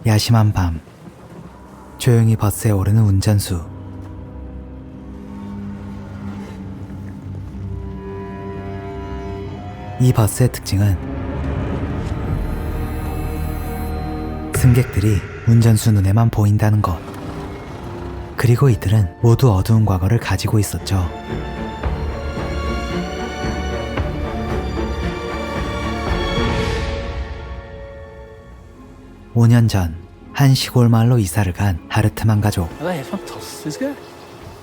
야심한 밤, 조용히 버스에 오르는 운전수. 이 버스의 특징은 승객들이 운전수 눈에만 보인다는 것. 그리고 이들은 모두 어두운 과거를 가지고 있었죠. (5년) 전 한 시골 마을로 이사를 간 하르트만 가족. Ja, det er helt fantastisk her.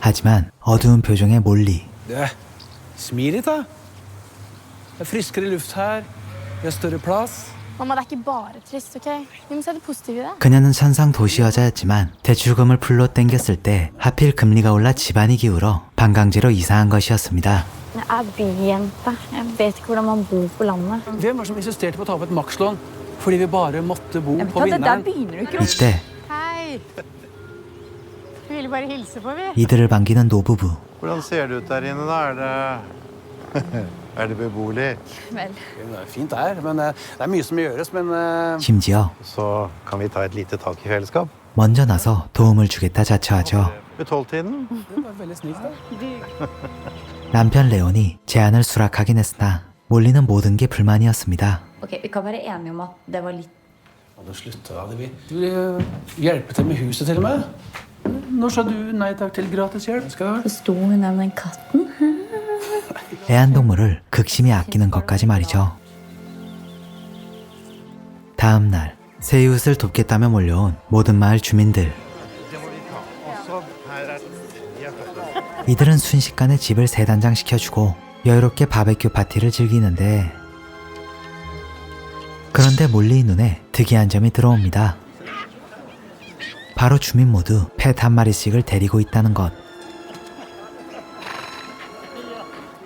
하지만 어두운 표정의 몰리. Smil litt, da. Det er friskere luft her. Vi har større plass. Mamma, det er ikke bare trist, ok? Vi må se det positive i det. 그녀는 천상 도시 여자였지만 대출금을 풀로 땡겼을 때 하필 금리가 올라 집안이 기울어 반강제로 이사한 것이었습니다. Jeg er byjente. Jeg vet ikke hvordan man bor på landet. Hvem var det som insisterte på å ta opp et makslån fordi vi bare måtte bo på Det der vinneren? begynner du ikke å... 이때 Hei! Vi ville bare hilse på, vi. 이들을 반기는 노부부. Hvordan ser det ut der inne, da? Er det beboelig? Vel. Det er fint der, men det er mye som gjøres, men 심지어 Så kan vi ta et lite tak i fellesskap. 먼저 나서 도움을 주겠다 자처하죠. Ved 12-tiden? det var veldig snilt, da. 남편 레온이 제안을 수락하긴 했으나 몰리는 모든 게 불만이었습니다. Ok, vi kan være enige om at det var litt Ja, det slutter, da. De vil hjelpe til med huset, til og med. Når sa du nei takk til gratis hjelp? Skal det være? Sto hun der med den katten? 애완동물을 극심히 아끼는 것까지 말이죠. 다음 날 새 이웃을 돕겠다며 몰려온 모든 마을 주민들. 이들은 순식간에 집을 세 단장 시켜주고 여유롭게 바베큐 파티를 즐기는데, 그런데 몰리의 눈에 특이한 점이 들어옵니다. 바로 주민 모두 펫 한 마리씩을 데리고 있다는 것.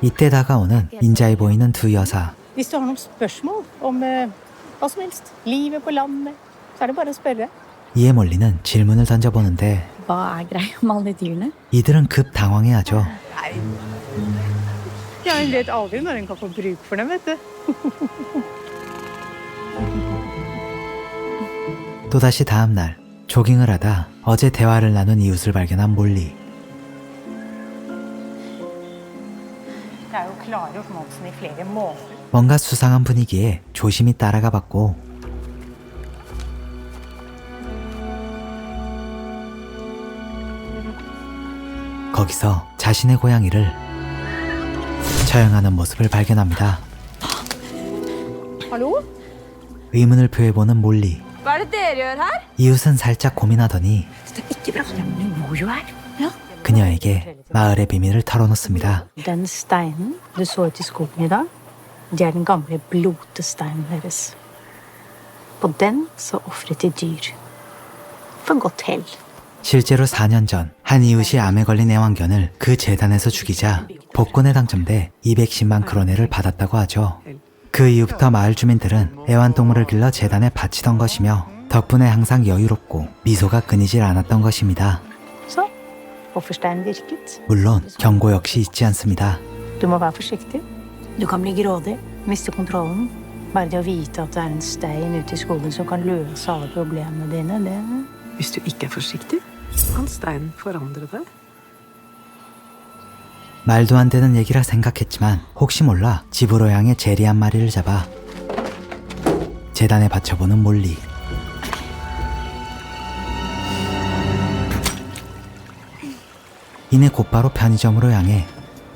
이때 다가오는 인자해 보이는 두 여사. Hvis du har noen spørsmål om hva som helst, livet på landet, så er det bare å spørre. 이에 몰리는 질문을 던져보는데 Hva er greia med alle de dyrene? 이들은 급 당황해하죠. Ja, hun vet aldri når hun kan få bruk for dem, vet du. 또다시 다음 날 조깅을 하다 어제 대화를 나눈 이웃을 발견한 몰리. Det er jo klargjort momsen i flere måneder. 뭔가 수상한 분위기에 조심히 따라가 봤고, 거기서 자신의 고양이를 처형하는 모습을 발견합니다. Hallo? 의문을 표해보는 몰리. Hva er det dere gjør her? 이웃은 살짝 고민하더니 Ikke bra, men hun må jo her. 그녀에게 마을의 비밀을 털어놓습니다. Den steinen du så ut i skogen i dag, det er den gamle blotesteinen deres. På den så ofret de dyr. For godt hell. 실제로 4년 전 한 이웃이 암에 걸린 애완견을 그 재단에서 죽이자 복권에 당첨돼 210만 크로네를 받았다고 하죠. 그 이후부터 마을 주민들은 애완동물을 길러 재단에 바치던 것이며 덕분에 항상 여유롭고 미소가 끊이질 않았던 것입니다. Så, offersteinen virket. 물론 경고 역시 잊지 않습니다. Du må være forsiktig. Du kan bli grådig, miste kontrollen. Bare det å vite at det er en stein ute i skogen som kan løse alle problemene dine, det... Hvis du ikke er forsiktig, kan steinen forandre deg. 말도 안 되는 얘기라 생각했지만 혹시 몰라 집으로 향해 제리 한 마리를 잡아 재단에 바쳐보는 몰리. 이내 곧바로 편의점으로 향해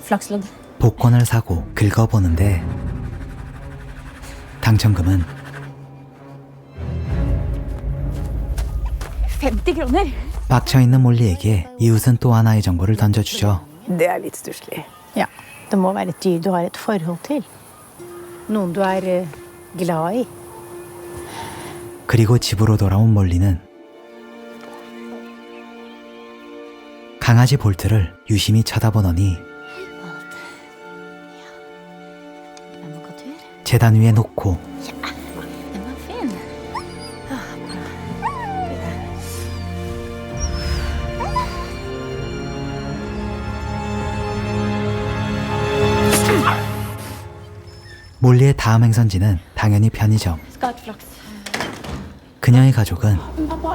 Flakslodd. 복권을 사고 긁어보는데 당첨금은 50 kroner. 빡쳐있는 몰리에게 이웃은 또 하나의 정보를 던져주죠. Det er litt stusslig. Ja, det må være et dyr du har et forhold til. Noen du er glad i. 그리고 집으로 돌아온 몰리는 강아지 볼트를 유심히 쳐다보더니 Den var katur. 재단 위에 놓고 Den var fin. 몰리의 다음 행선지는 당연히 편의점. Skal ha et flaks. 그녀의 가족은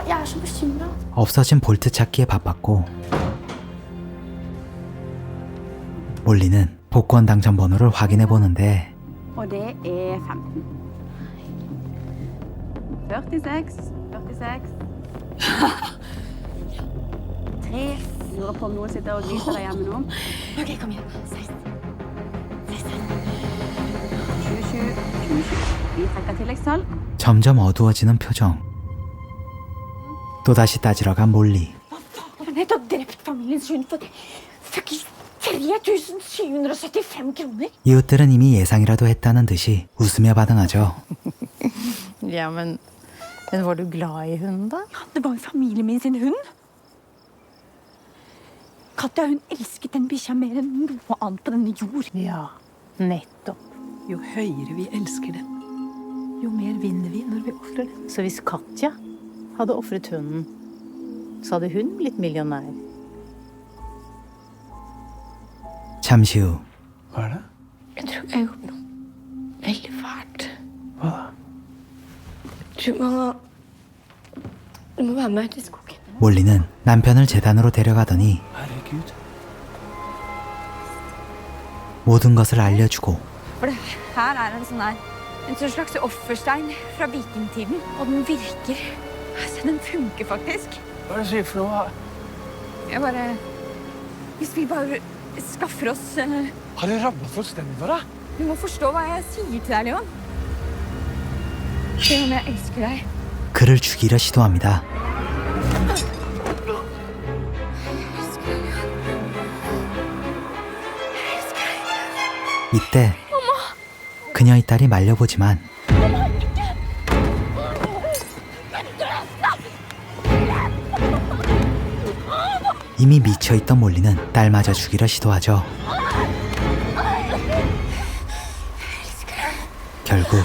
Jeg er så bekymret. 없어진 볼트 찾기에 바빴고 몰리는 복권 당첨 번호를 확인해 보는데 Og det er 15. 46. 46. 3. Lurer på om noen sitter og gliser der hjemme nå. Ok, kom igjen. 16. 27. 27. Vi trekker tilleggstall. 점점 어두워지는 표정. 또다시 따지러 간 몰리. Jeg har nettopp drept familiens hund for fuckings 3775 kroner. 이웃들은 이미 예상이라도 했다는 듯이 웃으며 반응하죠. Ja, men var du glad i hunden, da? Ja, det var jo familien min sin hund. Katja, hun elsket den bikkja mer enn noe annet på denne jord. Ja, nettopp. Jo høyere vi elsker den, jo mer vinner vi når vi ofrer den. Så hvis Katja hadde offret hunden, så hadde hun blitt millionær. 잠시 후 Hva er det? Jeg tror jeg gjorde noe veldig fælt. Hva da? Du må være med ut i skogen. 몰리는 남편을 재단으로 데려가더니 Herregud. 모든 것을 알려주고 For det her er en sånn slags offerstein fra vikingtiden, og den virker. Altså, den funker faktisk. Hva er det du sier for noe? Jeg bare... Hvis vi bare skaffer oss... Har det rammet fullstendig for deg? Du må forstå hva jeg sier til deg, Leon. Se om jeg elsker deg. 그를 죽이려 시도합니다. 이때 그녀의 딸이 말려보지만 이미 미쳐있던 몰리는 딸마저 죽이려 시도하죠. 결국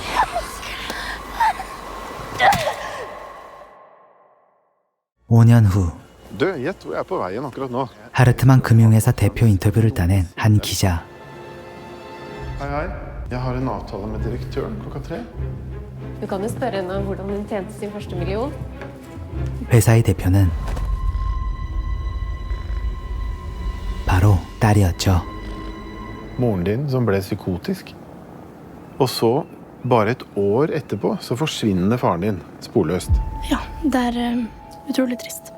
(5년) 후 Du, gjett hvor jeg er på veien akkurat nå. 하르트만 금융회사 대표 인터뷰를 따낸 한 기자. Hei, hei. Jeg har en avtale med direktøren klokka 3. Du kan jo spørre henne hvordan hun tjente sin første million. 회사의 대표는 바로 딸이었죠. Moren din som ble psykotisk. Og så, bare et år etterpå, så forsvinner faren din sporløst. Ja, det er utrolig trist.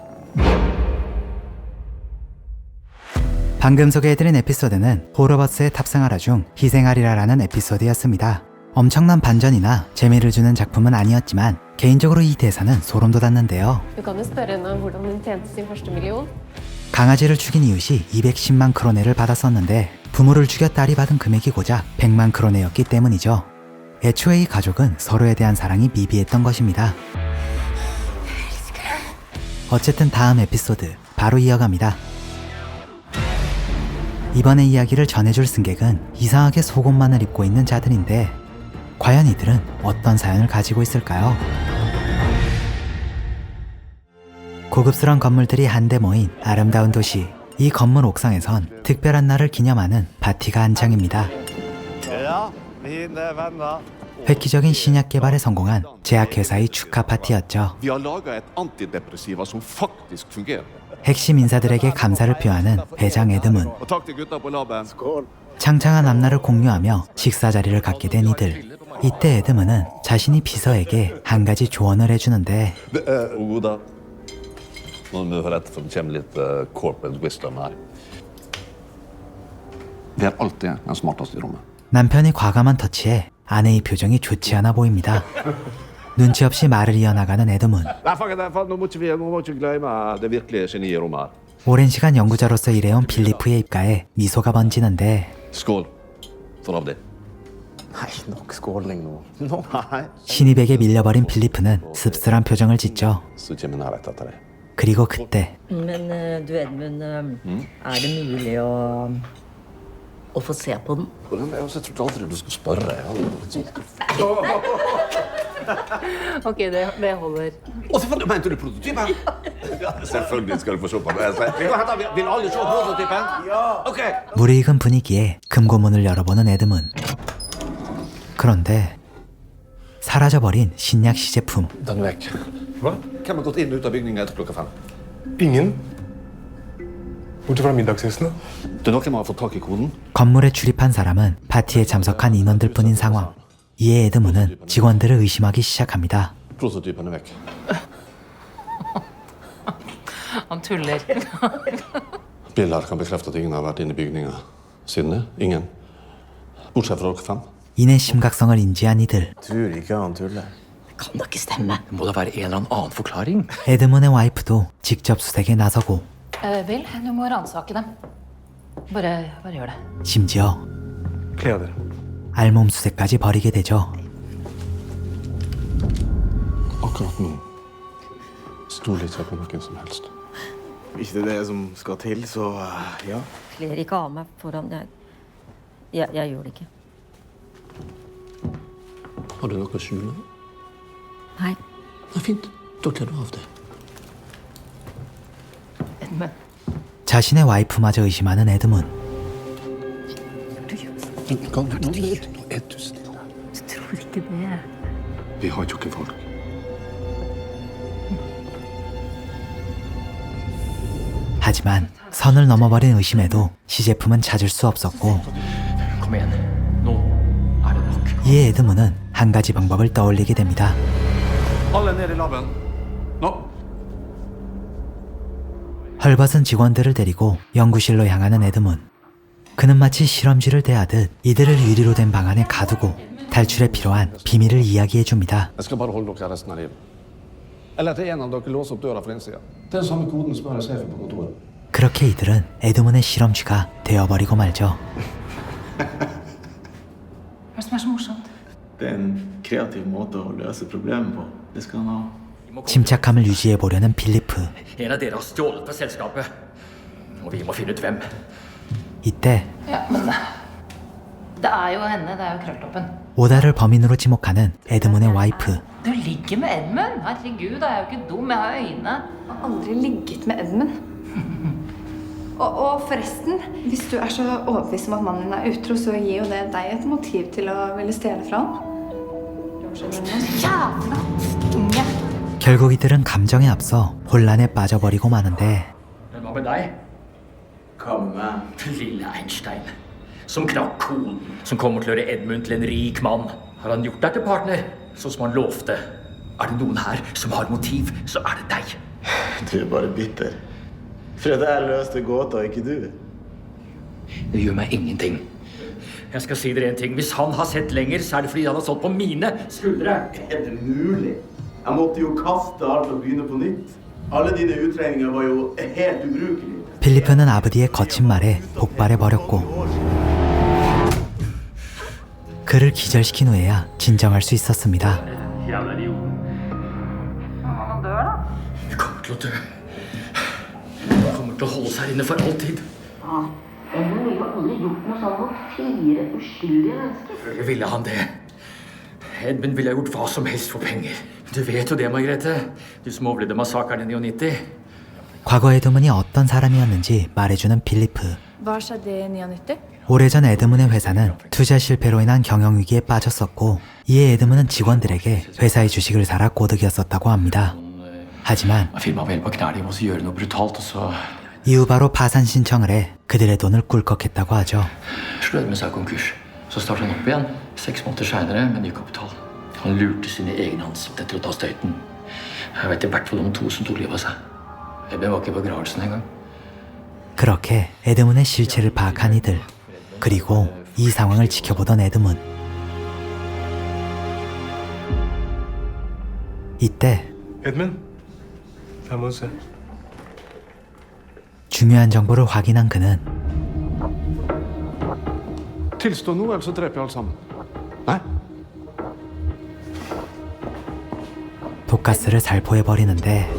방금 소개해드린 에피소드는 호러버스에 탑승하라 중 희생하리라라는 에피소드였습니다. 엄청난 반전이나 재미를 주는 작품은 아니었지만 개인적으로 이 대사는 소름 돋았는데요. Du kan jo spørre henne hvordan hun tjente sin første million. 강아지를 죽인 이웃이 210만 크로네를 받았었는데 부모를 죽여 딸이 받은 금액이 고작 100만 크로네였기 때문이죠. 애초에 이 가족은 서로에 대한 사랑이 미비했던 것입니다. 어쨌든 다음 에피소드 바로 이어갑니다. 이번에 이야기를 전해줄 승객은 이상하게 속옷만을 입고 있는 자들인데 과연 이들은 어떤 사연을 가지고 있을까요? 고급스러운 건물들이 한데 모인 아름다운 도시. 이 건물 옥상에선 특별한 날을 기념하는 파티가 한창입니다. Ja, mine venner. 획기적인 신약 개발에 성공한 제약회사의 축하 파티였죠. Vi har laga et antidepressiva som faktisk fungerer. 핵심 인사들에게 감사를 표하는 회장 에드문. Og takk til gutta på laben. 창창한 앞날을 공유하며 식사 자리를 갖게 된 이들. 이때 에드문은 자신이 비서에게 한 가지 조언을 해주는데 Oda. Nå må du høre etter, for det kommer litt corporate wisdom her. Vi er alltid den smarteste i rommet. 남편이 과감한 터치에 아내의 표정이 좋지 않아 보입니다. 눈치 없이 말을 이어나가는 에드문. Nei, faen, nå må ikke glemme det virkelige geniet i rommet her. 오랜 시간 연구자로서 일해온 빌리프의 입가에 미소가 번지는데 Skål. For av det. Nei, nok skåling nå. Nei. 신입에게 밀려버린 빌리프는 씁쓸한 표정을 짓죠. Så kommer jeg rett etter deg. 그리고 그때 Men du Edmund, er det mulig å få se på den? Jeg trodde aldri du skulle spørre. Ok, det holder. Og så mente du prototypen? Ja, selvfølgelig skal du få se på det. Vil alle se prototypen? Ja. Ok. 무르익은 분위기에 금고문을 열어보는 에드문. 그런데 사라져버린 신약 시제품. Den er vekk. Hva? Hvem har gått inn og ut av bygningen etter klokka 5? Ingen. Bortsett fra middagsgjestene. Det er noen som har fått tak i koden. 건물에 출입한 사람은 파티에 참석한 인원들 뿐인 상황. 이에 에드문은 직원들을 의심하기 시작합니다. Prototypen er vekk. Han tuller. Bill her kan bekrefte at ingen har vært inne i bygningen siden det. Ingen. Bortsett fra dere 5. 인의 심각성을 인지한 이들. Tror ikke han tuller. Kan da ikke stemme. Det må da være en eller annen forklaring. 에드문의 와이프도 직접 수색에 나서고 Bill, du må ransake dem. Bare gjør det. 심지어 Kle av dere. 알몸 수색까지 벌이게 되죠. Akkurat nå stoler ikke jeg på noen som helst. Hvis det er det som skal til, så ja. Kler ikke av meg foran jeg gjør det ikke. Har du noe å skjule? Nei. Det er fint. Da kler du av det. Edmund. 자신의 와이프마저 의심하는 에드문. Nå er du snill. Du tror ikke det. Vi har ikke folk. 하지만 선을 넘어버린 의심에도 시제품은 찾을 수 없었고 Kom igjen. Nå er det nok. 이에 에드문은 한 가지 방법을 떠올리게 됩니다. Alle ned i laben. Nå. 헐벗은 직원들을 데리고 연구실로 향하는 에드문. 그는 마치 실험쥐를 대하듯 이들을 유리로 된 방 안에 가두고 탈출에 필요한 비밀을 이야기해줍니다. Jeg skal bare holde dere resten av livet. Eller til en av dere låser opp døra fra innsida. Den samme koden som er i sjefen på kontoret. 그렇게 이들은 에드문의 실험쥐가 되어버리고 말죠. Hva er det som er så morsomt? Det er en kreativ måte å løse problemet på. Det skal han ha. 침착함을 유지해보려는 필리프. En av dere har stjålet fra selskapet. Og vi må finne ut hvem. 이때 Ja, men det er jo henne. Det er jo Krølltoppen. 오다를 범인으로 지목하는 에드문의 와이프. Du ligger med Edmund. Herregud, jeg er jo ikke dum. Jeg har øyne. Jeg har aldri ligget med Edmund. Og forresten, hvis du er så overbevist om at mannen din er utro, så gir jo det deg et motiv til å ville stjele fra ham. Jævla unge. 결국 이들은 감정에 앞서 혼란에 빠져버리고 마는데 Men hva med deg? Hva med meg? Lille Einstein. Som knakk koden. Som kommer til å gjøre Edmund til en rik mann. Har han gjort deg til partner, sånn som han lovte? Er det noen her som har motiv, så er det deg. Du er bare bitter. For at jeg løste gåta, ikke du. Det gjør meg ingenting. Jeg skal si dere en ting. Hvis han har sett lenger, så er det fordi han har stått på mine skuldre. Er det mulig? Jeg måtte jo kaste alt og begynne på nytt. Alle dine utregninger var jo helt ubrukelige. 필리프는 아버지의 거친 말에 폭발해버렸고 그를 기절시킨 후에야 진정할 수 있었습니다. Jævla idiot. Han dør, da. Vi kommer til å dø. Han kommer til å holde seg inne for alltid. Edmund ville aldri gjort noe sånn mot 4 uskyldige mennesker. Ville han det? Edmund ville ha gjort hva som helst for penger. Du vet jo det, Margrethe. Du som overlevde massakren i 99. 과거 에드문이 어떤 사람이었는지 말해주는 필리프. Hva skjedde i 99? 오래전 에드문의 회사는 투자 실패로 인한 경영위기에 빠졌었고 이에 에드문은 직원들에게 회사의 주식을 사라 꼬드겼었다고 합니다. 하지만 Firmaet var helt på knærne. De måtte gjøre noe brutalt, og så 이후 바로 파산 신청을 해 그들의 돈을 꿀꺽했다고 하죠. slo Edmund seg konkurs. Så startet han opp igjen 6 måneder senere med ny kapital. Han lurte sine egne ansatte til å ta støyten. Jeg vet i hvert fall om 2 som tok livet av seg. Edmund var ikke på begravelsen engang. 그렇게 에드문의 실체를 파악한 이들. 그리고 이 상황을 지켜보던 에드문. 이때 Edmund, her må du se. 중요한 정보를 확인한 그는 Tilstå nå, ellers så dreper jeg alle sammen. Nei? 독가스를 살포해버리는데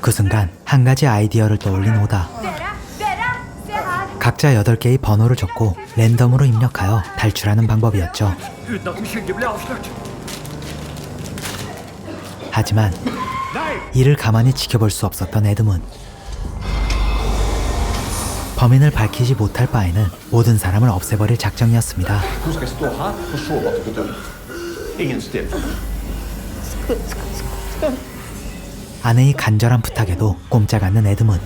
그 순간 한 가지 아이디어를 떠올린 오다. 각자 8개의 번호를 적고 랜덤으로 입력하여 탈출하는 방법이었죠. Uten at den skyldige ble avslørt. 하지만 이를 가만히 지켜볼 수 없었던 에드문. 범인을 밝히지 못할 바에는 모든 사람을 없애버릴 작정이었습니다. Nå skal jeg stå her og se hva dere dør. Ingen still. 아내의 간절한 부탁에도 꼼짝 않는 에드문.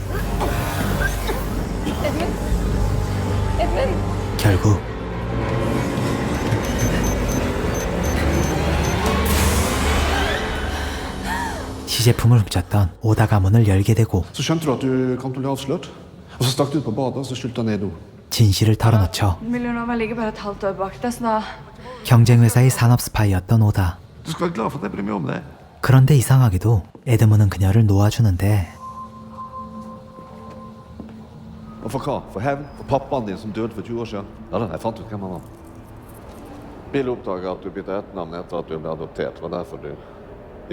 결국 시제품을 훔쳤던 오다 가문을 열게 되고 Så skjønte du at du kom til å bli avslørt. Og så stakk du ut på badet, og så skyldte han ned do. 진실을 털어놓죠. Millionova ligger bare et halvt år bak deg, så da 경쟁회사의 산업 스파이였던 오다. Du skal være glad for at jeg bryr meg om det. 그런데 이상하게도 에드문은 그녀를 놓아주는데 Og for hva? For hevn? For pappaen din som døde for 20 år siden? Ja da, jeg fant ut hvem han var. Bill oppdaget at du bytte etternavn etter at du ble adoptert. Det var derfor du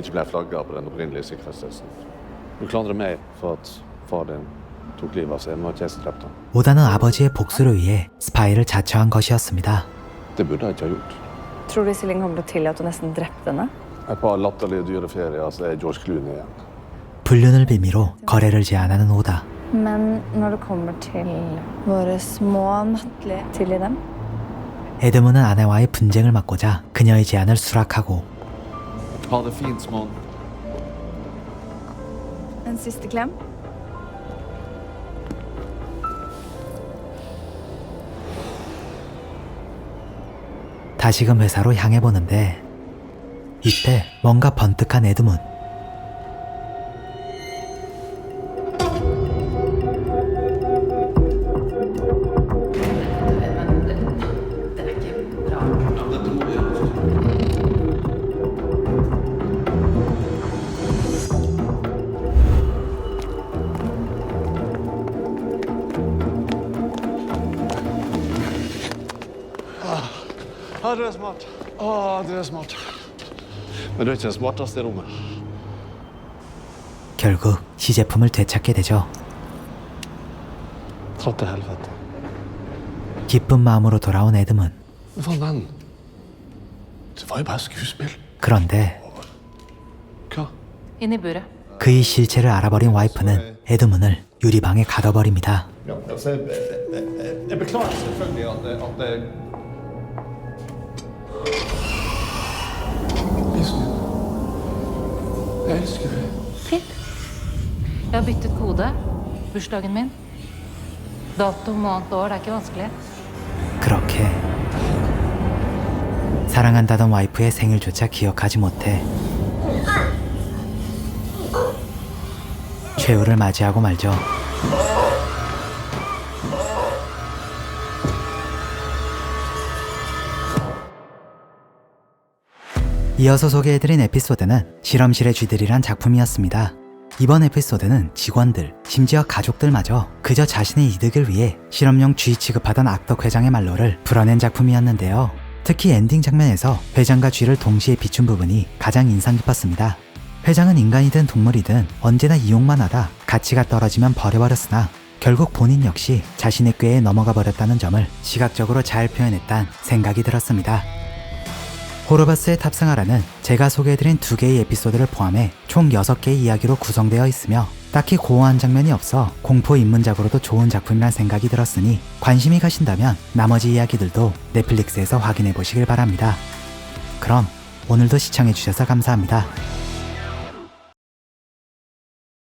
ikke ble flagget på den opprinnelige sikkerhetstesten. Du klandrer meg for at far din tok livet av seg. Det var ikke jeg som drepte han. 오다는 아버지의 복수를 위해 스파이를 자처한 것이었습니다. Det burde jeg ikke ha gjort. Tror du Iselin kommer til å tilgi at du nesten drepte henne? Et par latterlige dyre ferier, så er George Clooney igjen. 불륜을 빌미로 거래를 제안하는 오다. Men når det kommer til våre små nattlige tilgi dem? 에드문은 아내와의 분쟁을 막고자 그녀의 제안을 수락하고 Ha det fint, smån. En siste klem? 다시금 회사로 향해 보는데 이때 뭔가 번뜩한 에드문. Ja, du er smart. Du er smart. Men du er ikke den smarteste i rommet. 결국 시제품을 되찾게 되죠. Dra til helvete. 기쁜 마음으로 돌아온 에드문. Men faen, venn. Det var jo bare skuespill. 그런데 Hva? Inn i buret. 그의 실체를 알아버린 와이프는 에드문을 유리방에 가둬버립니다. Ja, altså, jeg beklager selvfølgelig at det... Jeg elsker deg. Fint. Jeg har byttet kode. Bursdagen min. Dato, måned, år. Det er ikke vanskelig. 그렇게 사랑한다던 와이프의 생일조차 기억하지 못해 최후를 맞이하고 말죠. 이어서 소개해드린 에피소드는 실험실의 쥐들이란 작품이었습니다. 이번 에피소드는 직원들, 심지어 가족들마저 그저 자신의 이득을 위해 실험용 쥐 취급하던 악덕 회장의 말로를 풀어낸 작품이었는데요. 특히 엔딩 장면에서 회장과 쥐를 동시에 비춘 부분이 가장 인상 깊었습니다. 회장은 인간이든 동물이든 언제나 이용만 하다 가치가 떨어지면 버려버렸으나 결국 본인 역시 자신의 꾀에 넘어가 버렸다는 점을 시각적으로 잘 표현했다는 생각이 들었습니다. 호러버스에 탑승하라는 제가 소개해드린 2개의 에피소드를 포함해 총 6개의 이야기로 구성되어 있으며 딱히 고어한 장면이 없어 공포 입문작으로도 좋은 작품이란 생각이 들었으니 관심이 가신다면 나머지 이야기들도 넷플릭스에서 확인해 보시길 바랍니다. 그럼 오늘도 시청해주셔서 감사합니다.